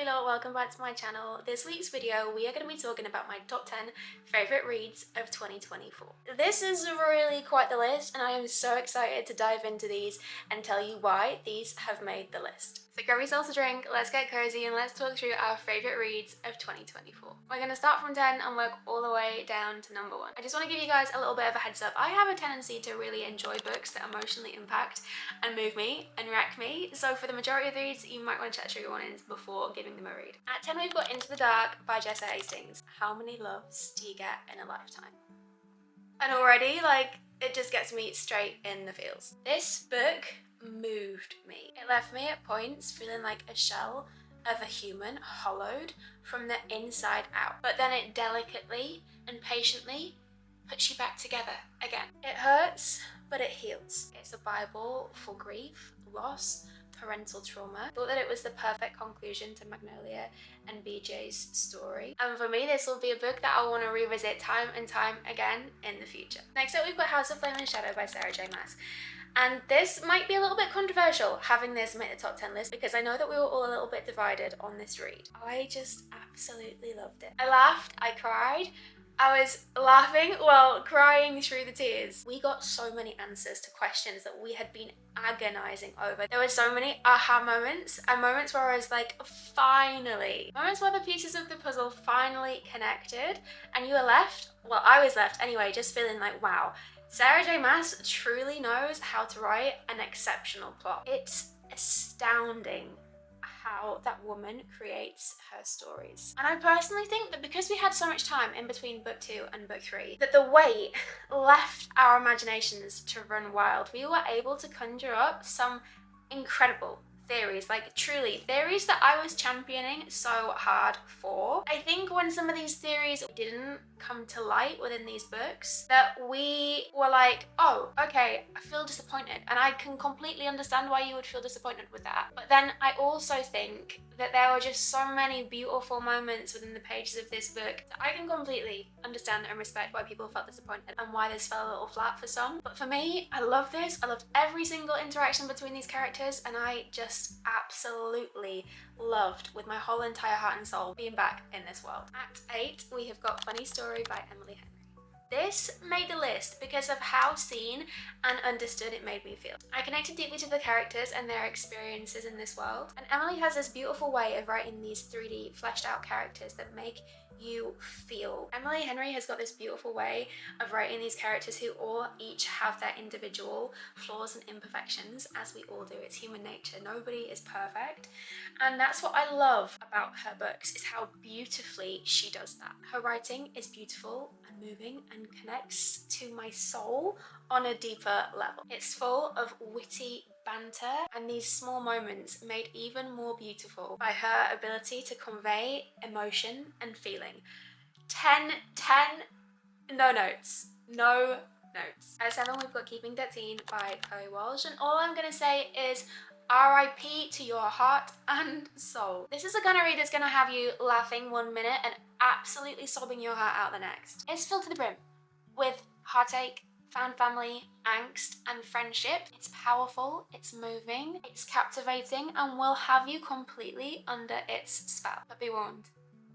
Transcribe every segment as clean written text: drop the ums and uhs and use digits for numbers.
lovely lot, welcome back to my channel. This week's video we are going to be talking about my top 10 favourite reads of 2024. This is really quite the list and I am so excited to dive into these and tell you why these have made the list. So grab yourselves a drink, let's get cozy and let's talk through our favourite reads of 2024. We're going to start from 10 and work all the way down to number 1. I just want to give you guys a little bit of a heads up. I have a tendency to really enjoy books that emotionally impact and move me and wreck me, so for the majority of the reads you might want to check trigger warnings before giving them a read. At 10 we've got Into the Dark by Jessa Hastings. How many loves do you get in a lifetime? And already, it just gets me straight in the feels. This book moved me. It left me at points feeling like a shell of a human, hollowed from the inside out. But then it delicately and patiently puts you back together again. It hurts, but it heals. It's a Bible for grief, loss, parental trauma. Thought that it was the perfect conclusion to Magnolia and BJ's story. And for me, this will be a book that I want to revisit time and time again in the future. Next up, we've got House of Flame and Shadow by Sarah J. Maas. And this might be a little bit controversial, having this make the top 10 list, because I know that we were all a little bit divided on this read. I just absolutely loved it. I laughed, I cried. I was laughing while crying through the tears. We got so many answers to questions that we had been agonizing over. There were so many aha moments and moments where I was like, finally. Moments where the pieces of the puzzle finally connected and you were left, well, I was left anyway, just feeling like, wow, Sarah J. Maas truly knows how to write an exceptional plot. It's astounding how that woman creates her stories. And I personally think that because we had so much time in between book 2 and book 3, that the weight left our imaginations to run wild. We were able to conjure up some incredible theories, truly theories that I was championing so hard for. I think when some of these theories didn't come to light within these books, that we were like, oh, okay, I feel disappointed. And I can completely understand why you would feel disappointed with that. But then I also think that there were just so many beautiful moments within the pages of this book that I can completely understand and respect why people felt disappointed and why this fell a little flat for some. But for me, I love this. I loved every single interaction between these characters and I just absolutely loved with my whole entire heart and soul being back in this world. At 8, we have got Funny Story by Emily Henry. This made the list because of how seen and understood it made me feel. I connected deeply to the characters and their experiences in this world, and Emily has this beautiful way of writing these 3D fleshed out characters that make you feel. Emily Henry has got this beautiful way of writing these characters who all each have their individual flaws and imperfections, as we all do. It's human nature. Nobody is perfect. And that's what I love about her books, is how beautifully she does that. Her writing is beautiful and moving and connects to my soul on a deeper level. It's full of witty banter and these small moments made even more beautiful by her ability to convey emotion and feeling. 10, no notes. No notes. At 7 we've got Keeping 13 by Chloe Walsh, and all I'm gonna say is RIP to your heart and soul. This is a kind of read that's gonna have you laughing one minute and absolutely sobbing your heart out the next. It's filled to the brim with heartache, found family, angst, and friendship. It's powerful, it's moving, it's captivating, and will have you completely under its spell. But be warned,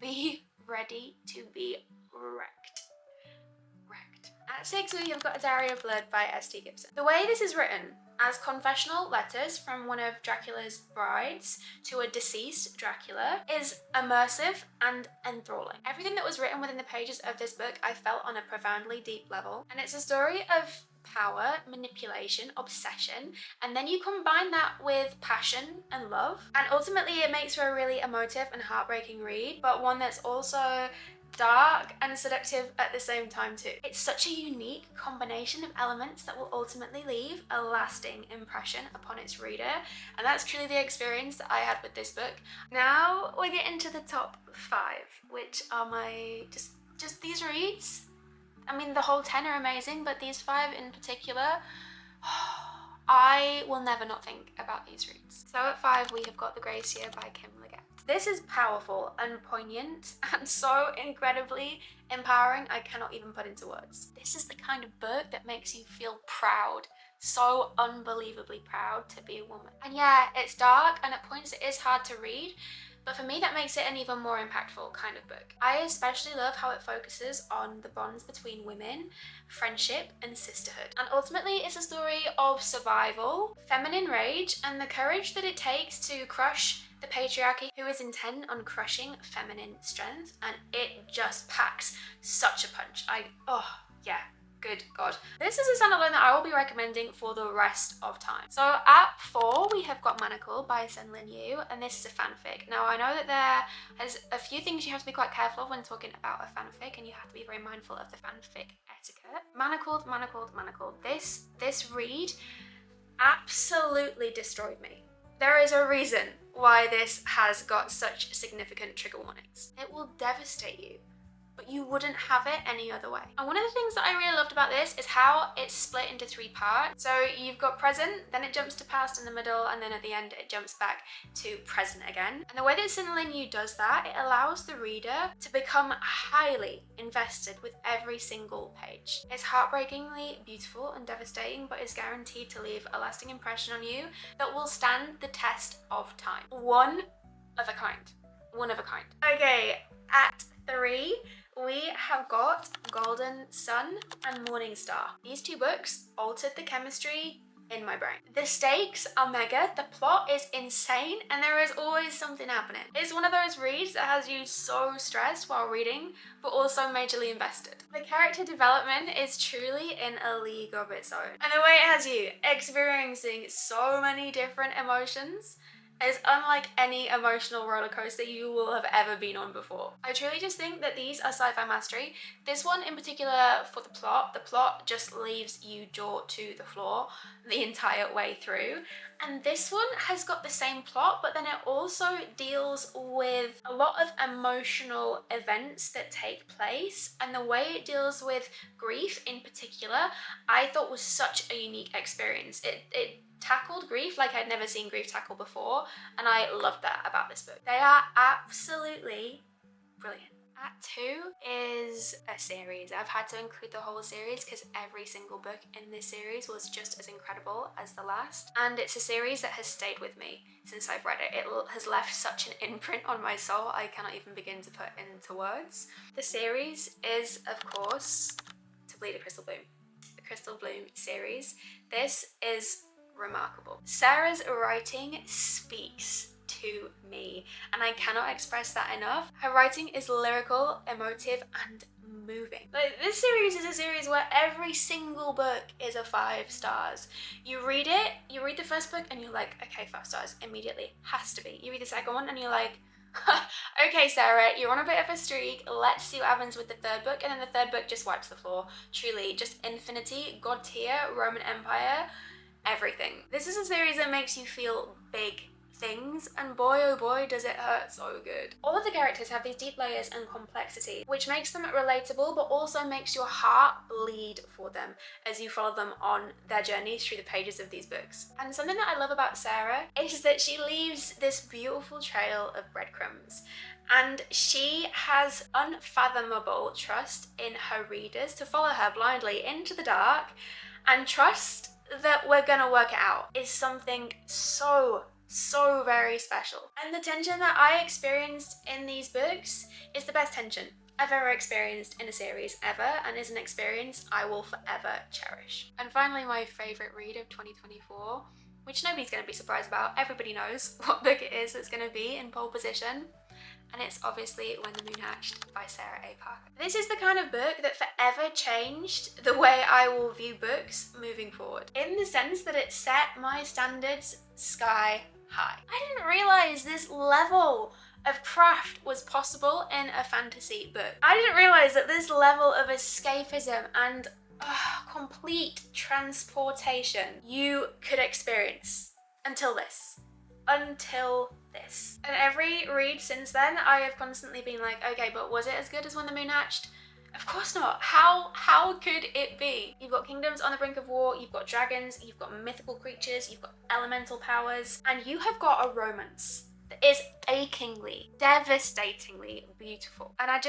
be ready to be wrecked. At 6 we have got A Diary of Blood by S.T. Gibson. The way this is written, as confessional letters from one of Dracula's brides to a deceased Dracula, is immersive and enthralling. Everything that was written within the pages of this book I felt on a profoundly deep level, and it's a story of power, manipulation, obsession, and then you combine that with passion and love, and ultimately it makes for a really emotive and heartbreaking read, but one that's also dark and seductive at the same time too. It's such a unique combination of elements that will ultimately leave a lasting impression upon its reader, and that's truly the experience that I had with this book. Now we get into the top 5, which are my just these reads. I mean, the whole 10 are amazing, but these 5 in particular, I will never not think about these reads. So at 5 we have got The Gracier by Kim Leggett. This is powerful and poignant and so incredibly empowering I cannot even put into words. This is the kind of book that makes you feel proud, so unbelievably proud to be a woman. And yeah, it's dark and at points it is hard to read, but for me that makes it an even more impactful kind of book. I especially love how it focuses on the bonds between women, friendship and sisterhood. And ultimately it's a story of survival, feminine rage, and the courage that it takes to crush the patriarchy who is intent on crushing feminine strength, and it just packs such a punch. Oh yeah. Good God. This is a standalone that I will be recommending for the rest of time. So at 4, we have got Manacle by Sen Lin Yu, and this is a fanfic. Now I know that there is a few things you have to be quite careful of when talking about a fanfic, and you have to be very mindful of the fanfic etiquette. Manacled. This read absolutely destroyed me. There is a reason why this has got such significant trigger warnings. It will devastate you, but you wouldn't have it any other way. And one of the things that I really loved about this is how it's split into 3 parts. So you've got present, then it jumps to past in the middle, and then at the end it jumps back to present again. And the way that Sen Lin Yu does that, it allows the reader to become highly invested with every single page. It's heartbreakingly beautiful and devastating, but is guaranteed to leave a lasting impression on you that will stand the test of time. One of a kind. Okay, at 3, we have got Golden Sun and Morning Star. These 2 books altered the chemistry in my brain. The stakes are mega, the plot is insane, and there is always something happening. It's one of those reads that has you so stressed while reading, but also majorly invested. The character development is truly in a league of its own. And the way it has you experiencing so many different emotions is unlike any emotional roller coaster you will have ever been on before. I truly just think that these are sci-fi mastery. This one in particular for the plot just leaves you jaw to the floor the entire way through. And this one has got the same plot, but then it also deals with a lot of emotional events that take place, and the way it deals with grief in particular, I thought was such a unique experience. It tackled grief like I'd never seen grief tackled before, and I loved that about this book. They are absolutely brilliant. Act 2 is a series. I've had to include the whole series because every single book in this series was just as incredible as the last, and it's a series that has stayed with me since I've read it. It has left such an imprint on my soul I cannot even begin to put into words. The series is, of course, To Bleed a Crystal Bloom. The Crystal Bloom series. This is remarkable. Sarah's writing speaks to me, and I cannot express that enough. Her writing is lyrical, emotive, and moving. Like, this series is a series where every single book is a 5 stars. You read it, you read the first book, and you're like, okay, 5 stars immediately, has to be. You read the second one, and you're like, okay, Sarah, you're on a bit of a streak. Let's see what happens with the 3rd book. And then the 3rd book just wipes the floor. Truly, just infinity, God tier, Roman Empire, everything. This is a series that makes you feel big things, and boy oh boy does it hurt so good. All of the characters have these deep layers and complexity, which makes them relatable, but also makes your heart bleed for them as you follow them on their journeys through the pages of these books. And something that I love about Sarah is that she leaves this beautiful trail of breadcrumbs, and she has unfathomable trust in her readers to follow her blindly into the dark, and trust that we're gonna work it out is something so very special. And the tension that I experienced in these books is the best tension I've ever experienced in a series ever, and is an experience I will forever cherish. And finally, my favourite read of 2024, which nobody's going to be surprised about. Everybody knows what book it is that's going to be in pole position, and it's obviously When the Moon Hatched by Sarah A. Parker. This is the kind of book that forever changed the way I will view books moving forward, in the sense that it set my standards sky high. I didn't realise this level of craft was possible in a fantasy book. I didn't realise that this level of escapism and complete transportation you could experience until this. And every read since then, I have constantly been like, okay, but was it as good as When the Moon Hatched? Of course not. How could it be? You've got kingdoms on the brink of war, you've got dragons, you've got mythical creatures, you've got elemental powers, and you have got a romance that is achingly, devastatingly beautiful. And I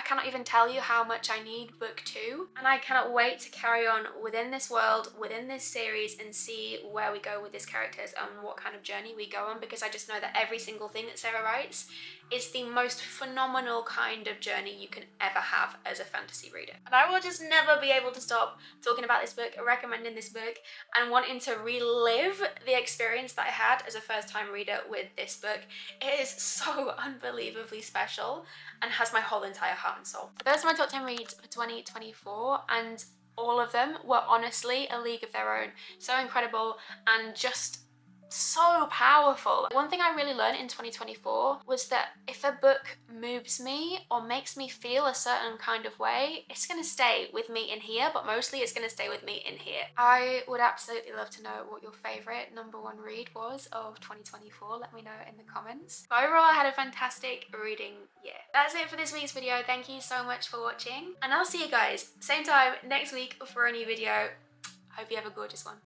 cannot even tell you how much I need book 2. And I cannot wait to carry on within this world, within this series, and see where we go with these characters and what kind of journey we go on, because I just know that every single thing that Sarah writes is the most phenomenal kind of journey you can ever have as a fantasy reader. And I will just never be able to stop talking about this book, recommending this book, and wanting to relive the experience that I had as a first-time reader with this book. It is so unbelievably special and has my whole entire heart and soul. Those are my top 10 reads for 2024, and all of them were honestly a league of their own. So incredible and just so powerful. One thing I really learned in 2024 was that if a book moves me or makes me feel a certain kind of way, it's gonna stay with me in here, but mostly it's gonna stay with me in here. I would absolutely love to know what your favorite #1 read was of 2024. Let me know in the comments. But overall, I had a fantastic reading year. That's it for this week's video. Thank you so much for watching, and I'll see you guys same time next week for a new video. Hope you have a gorgeous one.